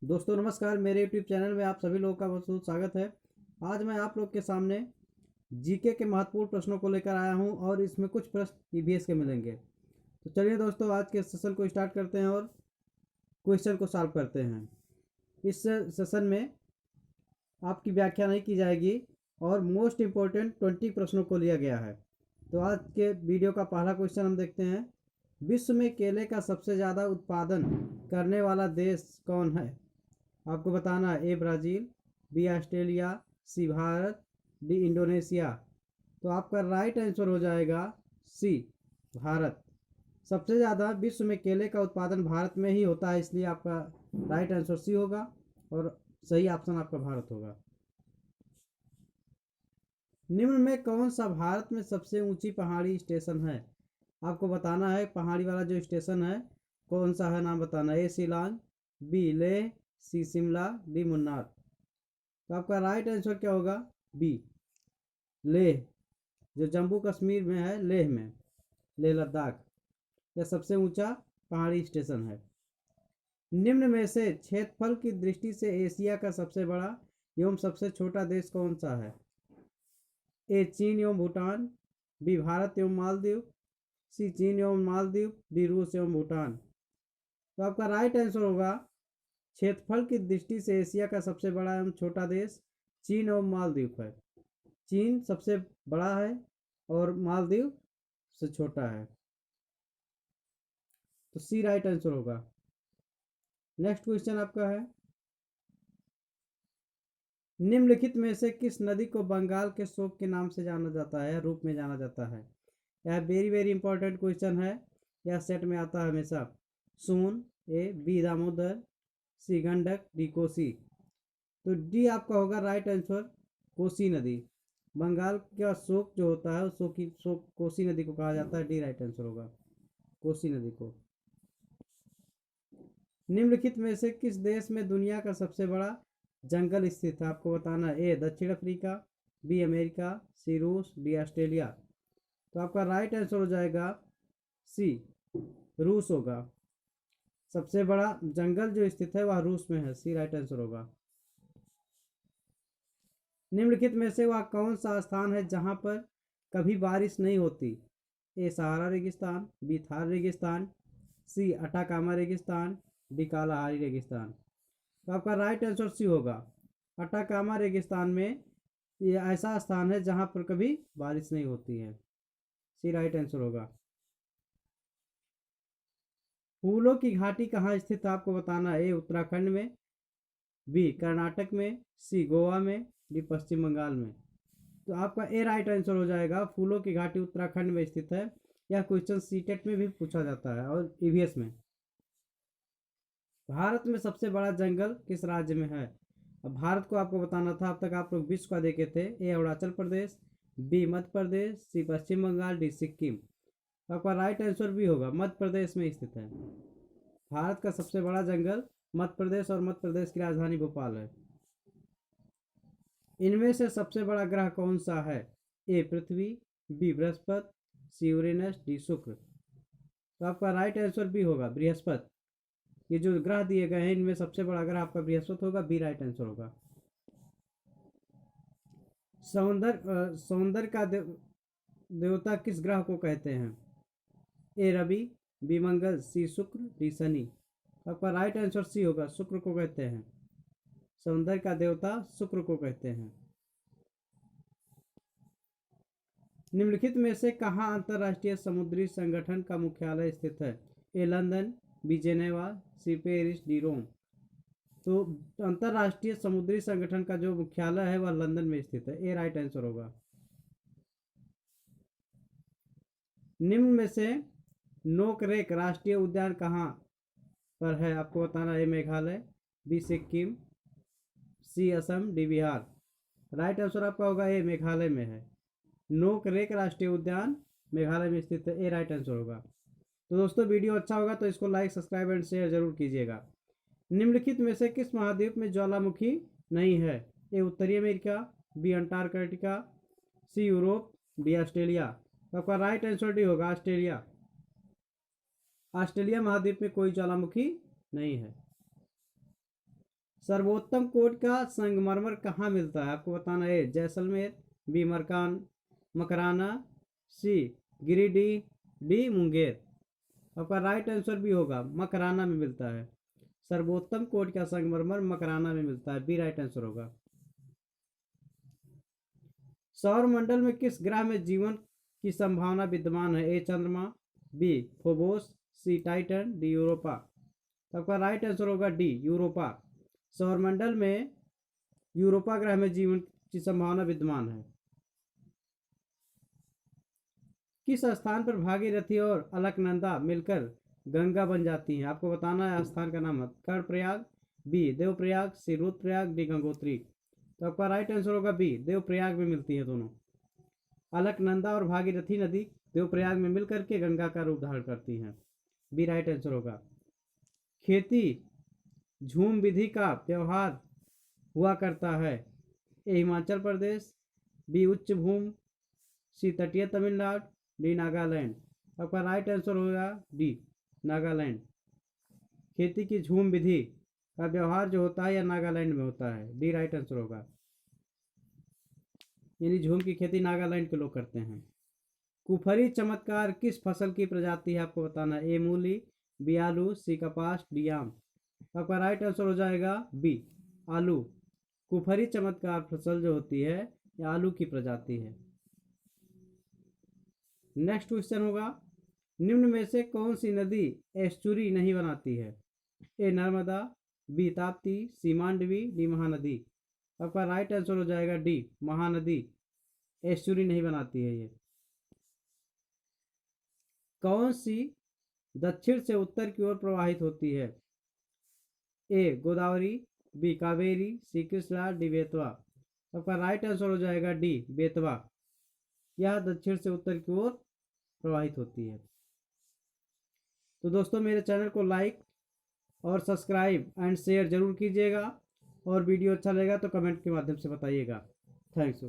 दोस्तों नमस्कार, मेरे यूट्यूब चैनल में आप सभी लोगों का बहुत बहुत स्वागत है। आज मैं आप लोग के सामने जीके के महत्वपूर्ण प्रश्नों को लेकर आया हूं और इसमें कुछ प्रश्न ईवीएस के मिलेंगे। तो चलिए दोस्तों, आज के सेशन को स्टार्ट करते हैं और क्वेश्चन को सॉल्व करते हैं। इस सेशन में आपकी व्याख्या नहीं की जाएगी और मोस्ट इम्पोर्टेंट 20 प्रश्नों को लिया गया है। तो आज के वीडियो का पहला क्वेश्चन हम देखते हैं। विश्व में केले का सबसे ज़्यादा उत्पादन करने वाला देश कौन है? आपको बताना है। ए ब्राज़ील, बी ऑस्ट्रेलिया, सी भारत, डी इंडोनेशिया। तो आपका राइट आंसर हो जाएगा सी भारत। सबसे ज़्यादा विश्व में केले का उत्पादन भारत में ही होता है, इसलिए आपका राइट आंसर सी होगा और सही ऑप्शन आपका भारत होगा। निम्न में कौन सा भारत में सबसे ऊंची पहाड़ी स्टेशन है? आपको बताना है पहाड़ी वाला जो स्टेशन है कौन सा है, नाम बताना है। ए शिलांग, बी लेह, सी शिमला, डी मुन्नार। तो आपका राइट आंसर क्या होगा? बी लेह, जो जम्मू कश्मीर में है, लेह में, लेह लद्दाख। यह सबसे ऊंचा पहाड़ी स्टेशन है। निम्न में से क्षेत्रफल की दृष्टि से एशिया का सबसे बड़ा एवं सबसे छोटा देश कौन सा है? ए चीन एवं भूटान, बी भारत एवं मालदीव, सी चीन एवं मालदीव, डी रूस एवं भूटान। तो आपका राइट आंसर होगा क्षेत्रफल की दृष्टि से एशिया का सबसे बड़ा एवं छोटा देश चीन एवं मालदीव है। चीन सबसे बड़ा है और मालदीव से छोटा है। तो सी राइट आंसर होगा। नेक्स्ट क्वेश्चन आपका है। निम्नलिखित में से किस नदी को बंगाल के शोक के नाम से जाना जाता है, रूप में जाना जाता है? यह वेरी वेरी इंपॉर्टेंट क्वेश्चन है, यह सेट में आता है हमेशा। सोन, ए, बी दामोदर, सी गंडक, डी कोसी। तो डी आपका होगा राइट आंसर, कोसी नदी। बंगाल का शोक जो होता है उस शोक कोसी नदी को कहा जाता है। डी राइट आंसर होगा, कोसी नदी को। निम्नलिखित में से किस देश में दुनिया का सबसे बड़ा जंगल स्थित है? आपको बताना है। ए दक्षिण अफ्रीका, बी अमेरिका, सी रूस, डी ऑस्ट्रेलिया। तो आपका राइट आंसर हो जाएगा सी रूस होगा। सबसे बड़ा जंगल जो स्थित है वह रूस में है। सी राइट आंसर होगा। निम्नलिखित में से वह कौन सा स्थान है जहां पर कभी बारिश नहीं होती? ए सहारा रेगिस्तान, बी थार रेगिस्तान, सी अटाकामा रेगिस्तान, डी कालाहारी रेगिस्तान। तो आपका राइट आंसर सी होगा। अटाकामा रेगिस्तान में ये ऐसा स्थान है जहां पर कभी बारिश नहीं होती है। सी राइट आंसर होगा। फूलों की घाटी कहाँ स्थित है? आपको बताना है। ए उत्तराखंड में, बी कर्नाटक में, सी गोवा में, डी पश्चिम बंगाल में। तो आपका ए राइट आंसर हो जाएगा। फूलों की घाटी उत्तराखंड में स्थित है। यह क्वेश्चन सीटेट में भी पूछा जाता है और ईवीएस में। भारत में सबसे बड़ा जंगल किस राज्य में है? अब भारत को आपको बताना था। अब तक आप लोग विश्व का देखे थे। ए अरुणाचल प्रदेश, बी मध्य प्रदेश, सी पश्चिम बंगाल, डी सिक्किम। तो आपका राइट आंसर भी होगा, मध्य प्रदेश में स्थित है। भारत का सबसे बड़ा जंगल मध्य प्रदेश और मध्य प्रदेश की राजधानी भोपाल है। इनमें से सबसे बड़ा ग्रह कौन सा है? A Prithvi, B Brihaspati, C Uranus, D Shukra. तो आपका राइट आंसर भी होगा बृहस्पति। ये जो ग्रह दिए गए हैं इनमें सबसे बड़ा ग्रह आपका बृहस्पति होगा। बी राइट आंसर होगा। सौंदर्य का देवता किस ग्रह को कहते हैं? ए रवि, बी मंगल, सी शुक्र, डी शनि। आपका राइट आंसर सी होगा, शुक्र को कहते हैं। सौंदर्य का देवता शुक्र को कहते हैं। निम्नलिखित में से कहाँ अंतर्राष्ट्रीय समुद्री संगठन का मुख्यालय स्थित है? A London, B Geneva, C Paris, D Rome. तो अंतर्राष्ट्रीय समुद्री संगठन का जो मुख्यालय है वह लंदन में स्थित है। ए राइट आंसर होगा। निम्न में से नोकरेक राष्ट्रीय उद्यान कहाँ पर है? आपको बताना है। Meghalaya, B Sikkim, C Assam, D Bihar. Right answer आपका होगा ए मेघालय में है। नोकरेक राष्ट्रीय उद्यान मेघालय में स्थित है। ए राइट आंसर होगा। तो दोस्तों वीडियो अच्छा होगा तो इसको लाइक, सब्सक्राइब एंड शेयर जरूर कीजिएगा। निम्नलिखित में से किस महाद्वीप में ज्वालामुखी नहीं है? ए उत्तरी अमेरिका, बी अंटार्कटिका, सी यूरोप, डी ऑस्ट्रेलिया। तो आपका राइट आंसर डी होगा, ऑस्ट्रेलिया। ऑस्ट्रेलिया महाद्वीप में कोई ज्वालामुखी नहीं है। सर्वोत्तम कोट का संगमरमर कहाँ मिलता है? आपको बताना है। जैसलमेर, बी मकराना, सी गिरिडीह, डी मुंगेर। आपका राइट आंसर भी होगा मकराना में मिलता है। सर्वोत्तम कोट का संगमरमर मकराना में मिलता है, बी राइट आंसर होगा। सौर मंडल में किस ग्रह में जीवन की संभावना विद्यमान है? ए चंद्रमा, बी फोबोस, सी टाइटन, डी यूरोपा। आपका राइट आंसर होगा डी यूरोपा। सौरमंडल में यूरोपा ग्रह में जीवन की संभावना विद्यमान है। किस स्थान पर भागीरथी और अलकनंदा मिलकर गंगा बन जाती हैं? आपको बताना है स्थान का नाम है। कर्णप्रयाग, बी देवप्रयाग, सी रुद्रप्रयाग, डी गंगोत्री। तो आपका राइट आंसर होगा बी देवप्रयाग में मिलती है दोनों। अलकनंदा और भागीरथी नदी देवप्रयाग में मिलकर के गंगा का रूप धारण करती हैं, बी राइट आंसर होगा। खेती झूम विधि का व्यवहार हुआ करता है? ए हिमाचल प्रदेश, बी उच्च भूम, सी तटीय तमिलनाडु, डी नागालैंड। आपका राइट आंसर होगा डी नागालैंड। खेती की झूम विधि का व्यवहार जो होता है यह नागालैंड में होता है, डी राइट आंसर होगा। यानी झूम की खेती नागालैंड के लोग करते हैं। कुफरी चमत्कार किस फसल की प्रजाति है? आपको बताना है। ए मूली, बी आलू, सी कपास, डी आम। आपका राइट आंसर हो जाएगा बी आलू। कुफरी चमत्कार फसल जो होती है यह आलू की प्रजाति है। नेक्स्ट क्वेश्चन होगा, निम्न में से कौन सी नदी एस्चुरी नहीं बनाती है? ए नर्मदा, बी ताप्ती, सी मांडवी, डी महानदी। आपका राइट आंसर हो जाएगा डी महानदी। एस्चुरी नहीं बनाती है ये। कौन सी दक्षिण से उत्तर की ओर प्रवाहित होती है? ए गोदावरी, बी कावेरी, सी कृष्णा, डी बेतवा। आपका राइट आंसर हो जाएगा डी बेतवा। यह दक्षिण से उत्तर की ओर प्रवाहित होती है। तो दोस्तों मेरे चैनल को लाइक और सब्सक्राइब एंड शेयर जरूर कीजिएगा, और वीडियो अच्छा लगेगा तो कमेंट के माध्यम से बताइएगा। थैंक्स।